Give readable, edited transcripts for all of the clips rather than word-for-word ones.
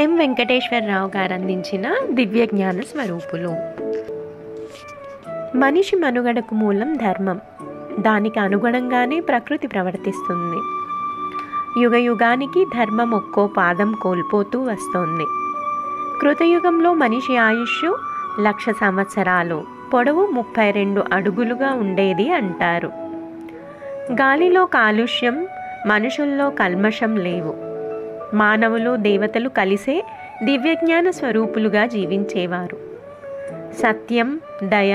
ఎం వెంకటేశ్వరరావు గారు అందించిన దివ్య జ్ఞాన స్వరూపులు. మనిషి మనుగడకు మూలం ధర్మం. దానికి అనుగుణంగానే ప్రకృతి ప్రవర్తిస్తుంది. యుగ యుగానికి ధర్మం ఒక్కో పాదం కోల్పోతూ వస్తోంది. కృతయుగంలో మనిషి ఆయుష్ 1,00,000 సంవత్సరాలు, పొడవు 32 అడుగులుగా ఉండేది అంటారు. గాలిలో కాలుష్యం, మనుషుల్లో కల్మషం లేవు. మానవులు దేవతలు కలిసే దివ్యజ్ఞాన స్వరూపులుగా జీవించేవారు. సత్యం, దయ,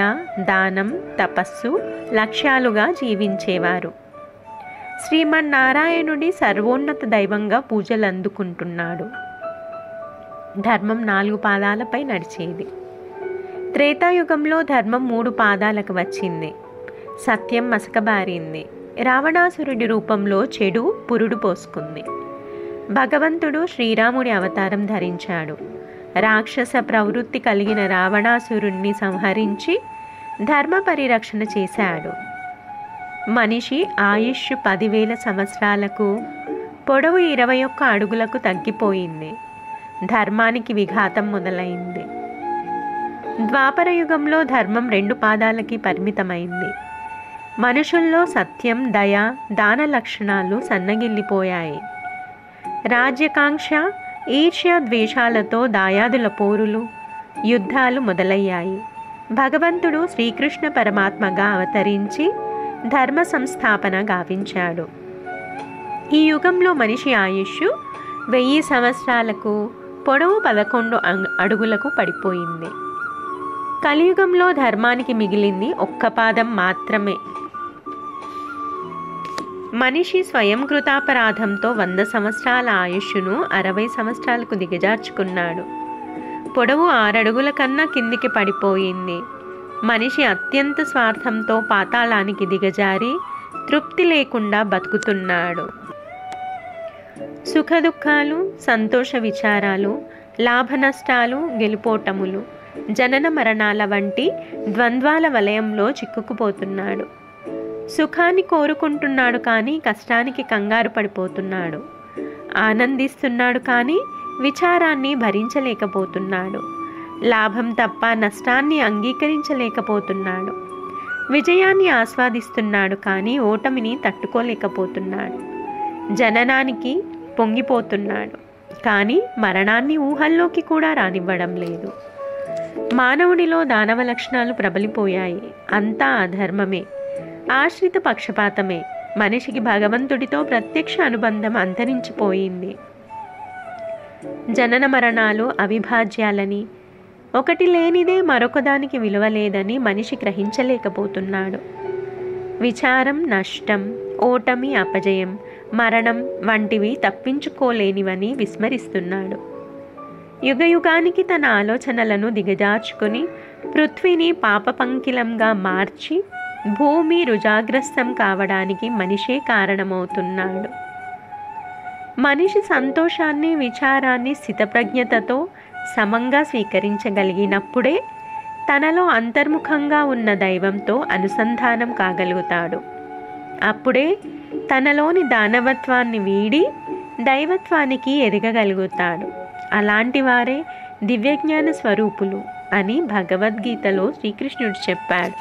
దానం, తపస్సు లక్ష్యాలుగా జీవించేవారు. శ్రీమన్నారాయణుడి సర్వోన్నత దైవంగా పూజలు అందుకుంటున్నాడు. ధర్మం 4 పాదాలపై నడిచేది. త్రేతాయుగంలో ధర్మం 3 పాదాలకు వచ్చింది. సత్యం మసకబారింది. రావణాసురుడి రూపంలో చెడు పురుడు పోసుకుంది. భగవంతుడు శ్రీరాముడి అవతారం ధరించాడు. రాక్షస ప్రవృత్తి కలిగిన రావణాసురుణ్ణి సంహరించి ధర్మ పరిరక్షణ చేశాడు. మనిషి ఆయుష్ 10,000 సంవత్సరాలకు, పొడవు 21 అడుగులకు తగ్గిపోయింది. ధర్మానికి విఘాతం మొదలైంది. ద్వాపర యుగంలో ధర్మం 2 పాదాలకి పరిమితమైంది. మనుషుల్లో సత్యం, దయ, దాన లక్షణాలు సన్నగిల్లిపోయాయి. రాజ్యకాంక్ష, ఈర్ష్య, ద్వేషాలతో దాయాదుల పోరులు, యుద్ధాలు మొదలయ్యాయి. భగవంతుడు శ్రీకృష్ణ పరమాత్మగా అవతరించి ధర్మ సంస్థాపన గావించాడు. ఈ యుగంలో మనిషి ఆయుష్ 1000 సంవత్సరాలకు, పొడవు 11 అడుగులకు పడిపోయింది. కలియుగంలో ధర్మానికి మిగిలింది 1 పాదం మాత్రమే. మనిషి స్వయం కృతాపరాధంతో 100 సంవత్సరాల ఆయుష్ను 60 సంవత్సరాలకు దిగజార్చుకున్నాడు. పొడవు 6 అడుగుల కన్నా కిందికి పడిపోయింది. మనిషి అత్యంత స్వార్థంతో పాతాళానికి దిగజారి తృప్తి లేకుండా బతుకుతున్నాడు. సుఖదుఖాలు, సంతోష విచారాలు, లాభ నష్టాలు, గెలుపోటములు, జనన మరణాల వంటి ద్వంద్వాల వలయంలో చిక్కుకుపోతున్నాడు. సుఖాన్ని కోరుకుంటున్నాడు కానీ కష్టానికి కంగారు పడిపోతున్నాడు. ఆనందిస్తున్నాడు కానీ విచారాన్ని భరించలేకపోతున్నాడు. లాభం తప్ప నష్టాన్ని అంగీకరించలేకపోతున్నాడు. విజయాన్ని ఆస్వాదిస్తున్నాడు కానీ ఓటమిని తట్టుకోలేకపోతున్నాడు. జననానికి పొంగిపోతున్నాడు కానీ మరణాన్ని ఊహల్లోకి కూడా రానివ్వడం లేదు. మానవుడిలో దానవ లక్షణాలు ప్రబలిపోయాయి. అంతా అధర్మమే, ఆశ్రిత పక్షపాతమే. మనిషికి భగవంతుడితో ప్రత్యక్ష అనుబంధం అంతరించిపోయింది. జనన మరణాలు అవిభాజ్యాలని, ఒకటి లేనిదే మరొకదానికి విలువ లేదని మనిషి గ్రహించలేకపోతున్నాడు. విచారం నష్టం, ఓటమి అపజయం, మరణం వంటివి తప్పించుకోలేనివని విస్మరిస్తున్నాడు. యుగయుగానికి తన ఆలోచనలను దిగజార్చుకుని పృథ్వీని పాపపంకిలంగా మార్చి భూమి రుజాగ్రస్తం కావడానికి మనిషే కారణమవుతున్నాడు. మనిషి సంతోషాన్ని, విచారాన్ని స్థితప్రజ్ఞతతో సమంగా స్వీకరించగలిగినప్పుడే తనలో అంతర్ముఖంగా ఉన్న దైవంతో అనుసంధానం కాగలుగుతాడు. అప్పుడే తనలోని దానవత్వాన్ని వీడి దైవత్వానికి ఎదగగలుగుతాడు. అలాంటి వారే దివ్యజ్ఞాన స్వరూపులు అని భగవద్గీతలో శ్రీకృష్ణుడు చెప్పాడు.